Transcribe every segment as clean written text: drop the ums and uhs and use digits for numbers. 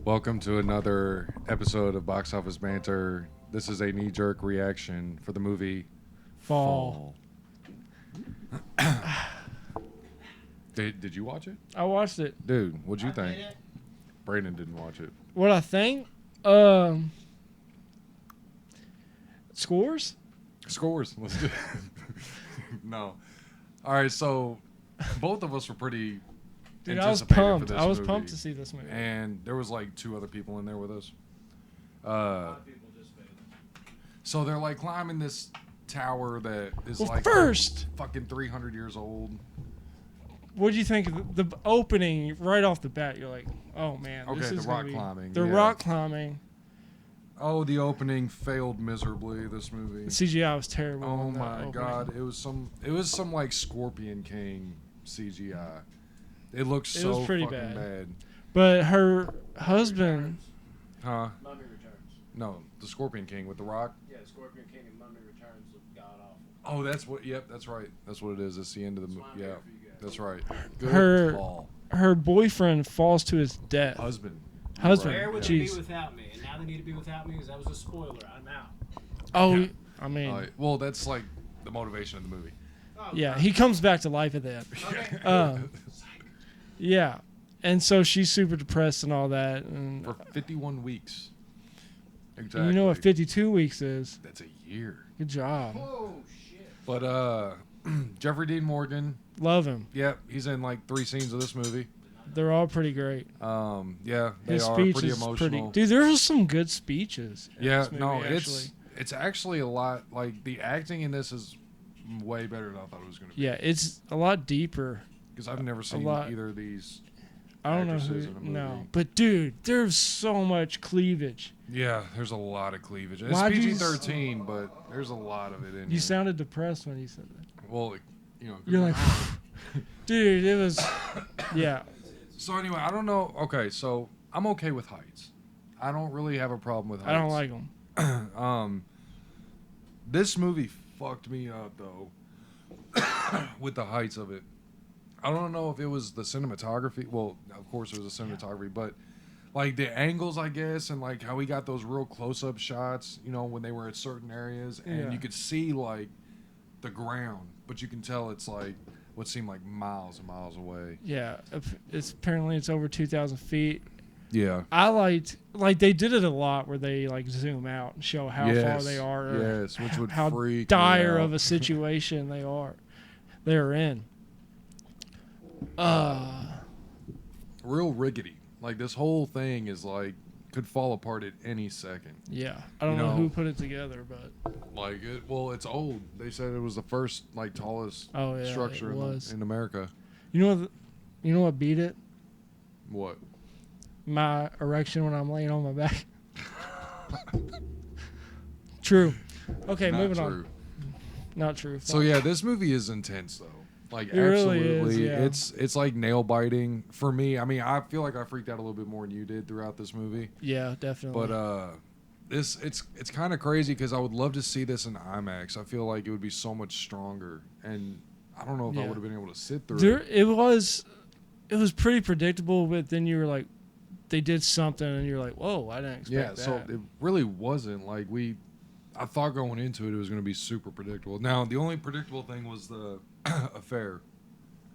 Welcome to another episode of Box Office Banter. This is a knee-jerk reaction for the movie Fall. Did you watch it? I watched it. Dude, what'd you think? Brandon didn't watch it. What I think? Scores? Scores. Let's do it. No. All right, so both of us were pretty Dude, I was anticipated for pumped. this I was movie. pumped to see this movie. And there was like two other people in there with us. A lot of people participated. So they're like climbing this tower that is Well, like first, fucking 300 years old. what do you think of the opening right off the bat? You're like, oh man, Okay, this the is rock gonna be, climbing, The yeah. rock climbing. Oh, the opening failed miserably. This movie. The CGI was terrible. Oh in the my opening. god, it was some like Scorpion King CGI. It looked It so was pretty fucking bad. bad. But her husband, Huh? Mummy Returns. No, the Scorpion King with the rock. Yeah, Scorpion King and Mummy Returns look god awful. Oh, that's what. Yep, that's right. That's what it is. It's the end of the movie. Yeah, that's right. Good Her- call. her boyfriend falls to his death. Husband. Husband. Where would Jeez. they be without me? And now they need to be without me because that was a spoiler. I'm out. Oh, Yeah. I mean, All right. Well, that's like the motivation of the movie. Oh, yeah, he comes back to life at the end. Okay. Yeah, and so she's super depressed and all that. And For 51 weeks. Exactly. you know what 52 weeks is? That's a year. Good job. Oh shit. But Jeffrey Dean Morgan. Love him. Yep, he's in like 3 scenes of this movie. They're all pretty great. Yeah, they His are speech pretty is emotional. pretty. Dude, there's some good speeches. in Yeah, this movie, no, actually. it's actually a lot. Like the acting in this is way better than I thought it was going to be. Yeah, it's a lot deeper. Because I've never seen lot. either of these. I don't know Actresses who. in a movie. No, but dude, there's so much cleavage. Yeah, there's a lot of cleavage. It's Why'd you PG-13, but there's a lot of it in You here. sounded depressed when you said that. Well, you know. You're like, dude, it was. Yeah, So anyway, I don't know. Okay, so I'm okay with heights. I don't really have a problem with heights. I don't like them. This movie fucked me up though with the heights of it. I don't know if it was the cinematography. Well, of course it was the cinematography, but like the angles, I guess, and like how we got those real close-up shots, you know, when they were at certain areas, and Yeah. you could see like the ground, but you can tell it's like what seemed like miles and miles away. Yeah, it's apparently it's over 2,000 feet. Yeah. I liked like they did it a lot where they like zoom out and show how far they are, or Yes, which would how freak me dire out. of a situation they're in. Real rickety. Like this whole thing is like could fall apart at any second. Yeah, I don't You know know- who put it together, but Like it. Well, it's old. They said it was the first like tallest oh yeah, structure it was. in America. You know what beat it? What? My erection when I'm laying on my back. True. Okay, Not moving true. on. Not true. So yeah, this movie is intense though. Like It really absolutely, is, yeah. it's like nail biting for me. I mean, I feel like I freaked out a little bit more than you did throughout this movie. Yeah, definitely. But this it's kind of crazy because I would love to see this in IMAX. I feel like it would be so much stronger, and I don't know if I Yeah. would have been able to sit through there, it. it was pretty predictable, but then you were like, they did something, and you're like, whoa, I didn't Yeah, expect so that. it really wasn't like I thought going into it was going to be super predictable. Now the only predictable thing was the affair.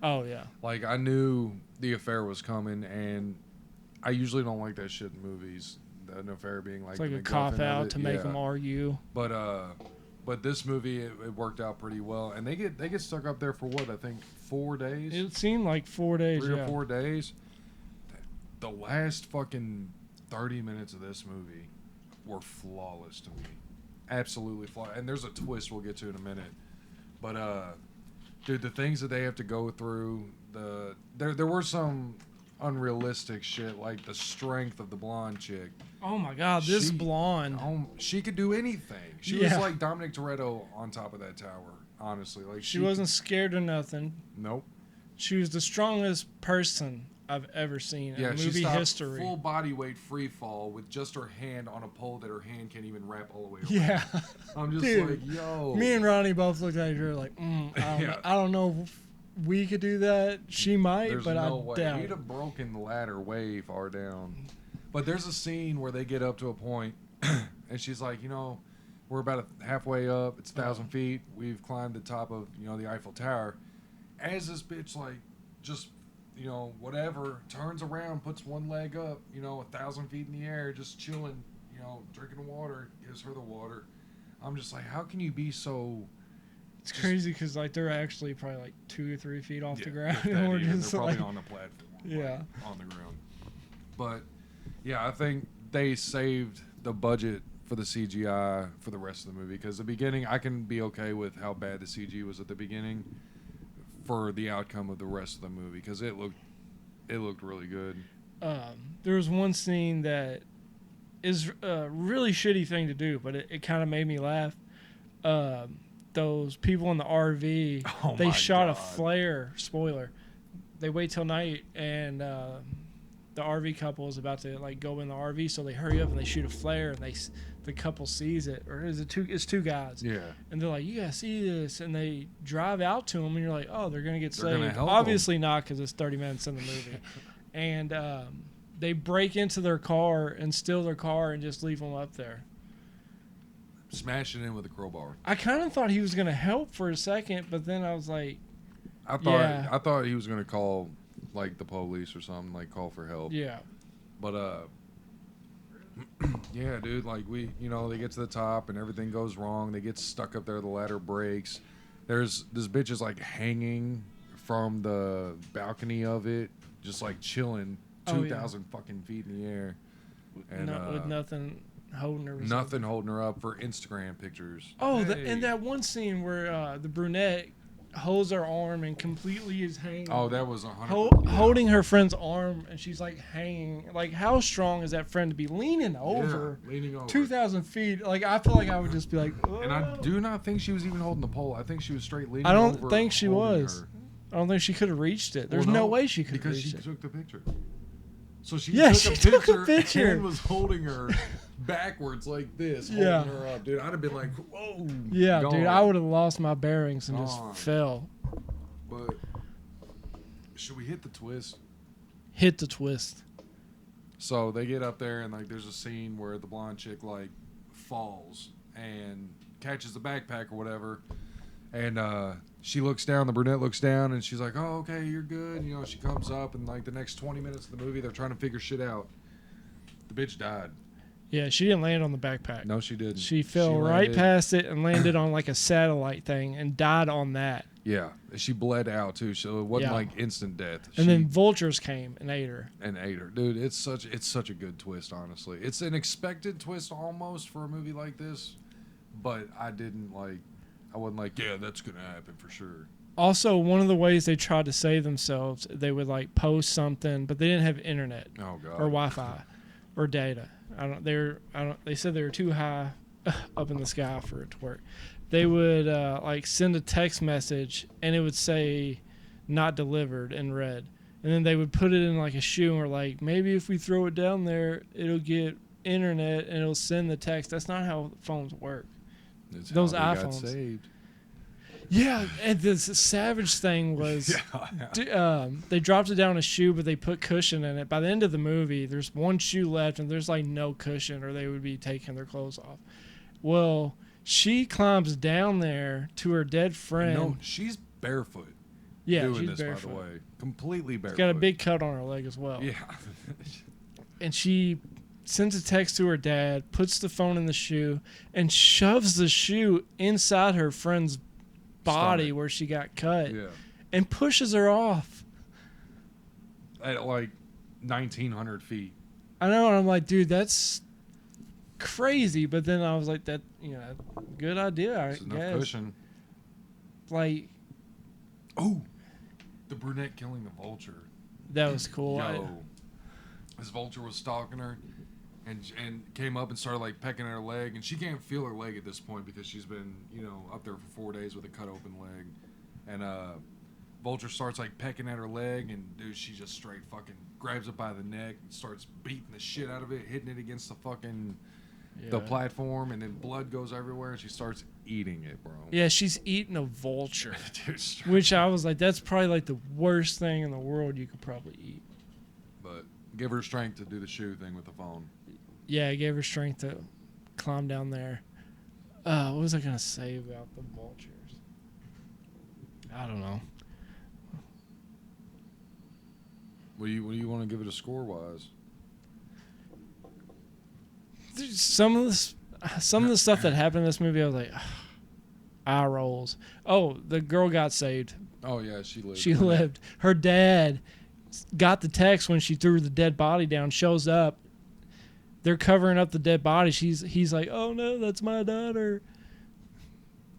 Oh yeah, Like I knew the affair was coming, and I usually don't like that shit in movies. An affair being like it's like the a MacGuffin cop of out it, to make yeah. them argue. But this movie it worked out pretty well, and they get stuck up there for what I think 4 days, It seemed like 4 days. 3 yeah. or 4 days. The last fucking 30 minutes of this movie were flawless to me, absolutely flawless. And there's a twist we'll get to in a minute, but dude, the things that they have to go through, there were some unrealistic shit like the strength of the blonde chick. Oh my God, this She- blonde. She could do anything. She was Yeah. like Dominic Toretto on top of that tower. Honestly, like She wasn't scared of nothing. Nope. She was the strongest person I've ever seen Yeah, in she movie stopped history. full body weight free fall with just her hand on a pole that her hand can't even wrap all the way around. Yeah. I'm just Dude, like, yo. Me and Ronnie both looked at each other like, Yeah. I don't know if we could do that. She might, There's but no I way. doubt. We'd have broken the ladder way far down. But there's a scene where they get up to a point, and she's like, you know, we're about halfway up. It's 1,000 feet. We've climbed the top of, you know, the Eiffel Tower. As this bitch, like, just, you know, whatever, turns around, puts one leg up, you know, 1,000 feet in the air, just chilling, you know, drinking water, gives her the water. I'm just like, how can you be so... It's crazy because like they're actually probably like 2 or 3 feet off the ground, if that and we're even, just they're probably like, on the platform. Yeah. Like, on the ground. But, yeah, I think they saved the budget for the CGI for the rest of the movie. Because the beginning, I can be okay with how bad the CG was at the beginning for the outcome of the rest of the movie. Because it looked really good. there was one scene that is a really shitty thing to do, but it kind of made me laugh. Those people in the RV, Oh they my shot a God. flare. Spoiler. They wait till night, and the RV couple is about to like go in the RV, so they hurry up and they shoot a flare, and the couple sees it, or is it two? It's two guys, Yeah. and they're like, "You gotta see this," and they drive out to them, and you're like, "Oh, they're gonna get They're gonna saved." help Obviously not, because it's 30 minutes in the movie, and they break into their car and steal their car and just leave them up there. Smash it in with a crowbar. I kind of thought he was gonna help for a second, but then I was like, I Yeah. thought he was gonna call like the police or something, like call for help. "Yeah, But yeah, dude, like they get to the top and everything goes wrong. They get stuck up there, the ladder breaks. There's this bitch is like hanging from the balcony of it, just like chilling, Oh, yeah. 2,000 fucking feet in the air, and with nothing holding her." nothing holding her up for Instagram pictures. Oh, Hey. and that one scene where the brunette holds her arm and completely is hanging. Oh, that was 100. Holding her friend's arm, and she's like hanging. Like, how strong is that friend to be leaning over leaning over. 2,000 feet? Like, I feel like I would just be like, And I "Oh." do not think she was even holding the pole. I think she was straight leaning I don't over, think she holding was. her. I don't think she could have reached it. There's Well, no way she could have because reached she it. took the picture. So she Yeah, took, she a took a picture picture. and was holding her backwards like this, Yeah. holding her up, dude. I'd have been like, whoa. Yeah, gone. dude, I would have lost my bearings and Gone. just fell. But should we hit the twist? Hit the twist. So they get up there and like there's a scene where the blonde chick like falls and catches the backpack or whatever, and she looks down, the brunette looks down, and she's like, oh, okay, you're good. You know, she comes up, and like the next 20 minutes of the movie, they're trying to figure shit out. The bitch died. Yeah, she didn't land on the backpack. No, she didn't. She fell right landed- past it and landed on like a satellite thing and died on that. Yeah, she bled out too, so it wasn't Yeah. like instant death. And then vultures came and ate her. and ate her, dude. It's such a good twist. Honestly, it's an expected twist almost for a movie like this, but I wasn't like, yeah, that's gonna happen for sure. Also, one of the ways they tried to save themselves, they would like post something, but they didn't have internet Oh god. or Wi-Fi or data. They said they were too high up in the sky for it to work. They would like send a text message and it would say "not delivered" in red, and then they would put it in like a shoe and were like, maybe if we throw it down there, it'll get internet and it'll send the text. That's not how phones work. It's those how they iPhones. got saved. Yeah, and the savage thing was they dropped it down a shoe, but they put cushion in it. By the end of the movie, there's one shoe left, and there's like no cushion, or they would be taking their clothes off. Well, she climbs down there to her dead friend. No, she's barefoot. yeah, doing she's this, barefoot. by the way, completely barefoot. Got a big cut on her leg as well. Yeah. And she sends a text to her dad, puts the phone in the shoe, and shoves the shoe inside her friend's body Stomach. where she got cut, Yeah. and pushes her off. At like 1,900 feet. I know, and I'm like, dude, that's crazy. But then I was like, good idea, I It's enough guess. cushion. Like, Oh, the brunette killing the vulture. that was cool. Yo, this vulture was stalking her, and came up and started like pecking at her leg, and she can't feel her leg at this point because she's been up there for 4 days with a cut open leg, and vulture starts like pecking at her leg, and dude, she just straight fucking grabs it by the neck and starts beating the shit out of it, hitting it against the fucking the platform, and then blood goes everywhere, and she starts eating it, bro. Yeah, she's eating a vulture, Dude, straight- which I was like, that's probably like the worst thing in the world you could probably eat. But Give her strength to do the shoe thing with the phone. Yeah, it gave her strength to climb down there. What was I gonna say about the vultures? I don't know. What do you want to give it a score wise? Some of the stuff that happened in this movie, I was like, eye rolls. Oh, the girl got saved. Oh yeah, she lived. She lived. Her dad got the text when she threw the dead body down. Shows up. They're covering up the dead body. He's like, oh no, that's my daughter.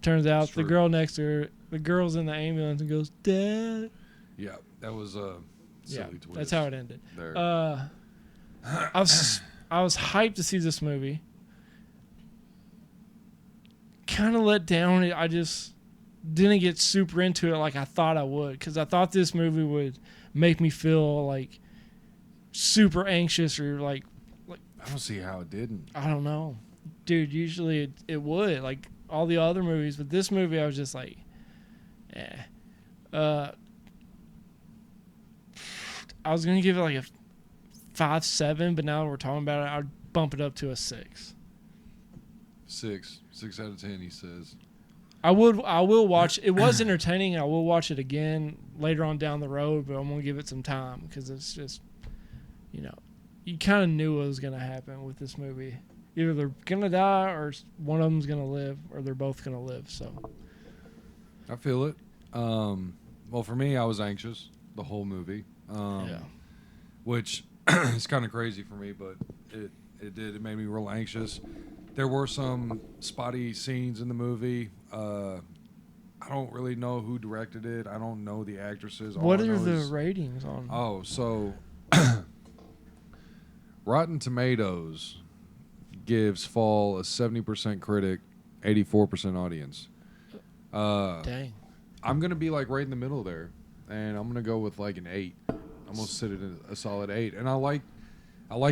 Turns out It's the true. girl next to her, the girl's in the ambulance and goes, Dad. Yeah, that was a silly Yeah, twist. that's how it ended. There. I was hyped to see this movie. Kind of let down. I just didn't get super into it like I thought I would, because I thought this movie would make me feel like super anxious or like I don't see how it didn't. I don't know, dude. Usually it would, like all the other movies, but this movie I was just like, I was gonna give it like a 5.7, but now that we're talking about it, I'd bump it up to a 6. 6 out of 10. He says. I will watch. It was entertaining. I will watch it again later on down the road, but I'm gonna give it some time because it's just, you kind of knew what was gonna happen with this movie. Either they're gonna die or one of them's gonna live, or they're both gonna live. So I feel it. Well, for me, I was anxious the whole movie. yeah, Which is kind of crazy for me, but it made me real anxious. There were some spotty scenes in the movie. I don't really know who directed it. I don't know the actresses. All what I are know the is- ratings on? Oh, so Rotten Tomatoes gives Fall a 70% critic, 84% audience. Dang. I'm gonna be like right in the middle there, and I'm gonna go with like an 8. I'm gonna sit it at a solid 8, and I like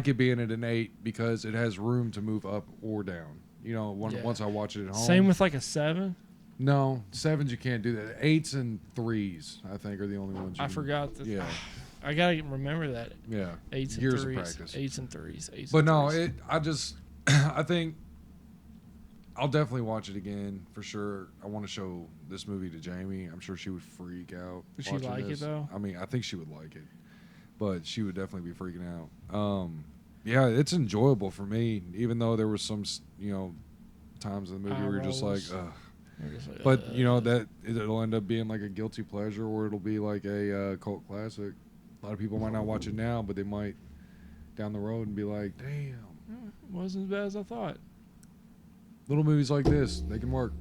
it being at an 8 because it has room to move up or down. Yeah. Once I watch it at home. Same with like a 7. No 7s you can't do that. 8s and 3s I think are the only ones. I forgot that. Yeah, I gotta remember that. yeah. 8s and Years of 3s. practice. 8s and 3s. 8s But and no, 3s. I think I'll definitely watch it again for sure. I want to show this movie to Jamie. I'm sure she would freak out. Would she watching like it, this. though? I mean, I think she would like it, but she would definitely be freaking out. Yeah, it's enjoyable for me, even though there was some, times in the movie Eye where you're just like, rolls. ugh. You're just like, But that it'll end up being like a guilty pleasure, or it'll be like a cult classic. A lot of people might not watch it now, but they might down the road and be like, damn. wasn't as bad as I thought. Little movies like this, they can work.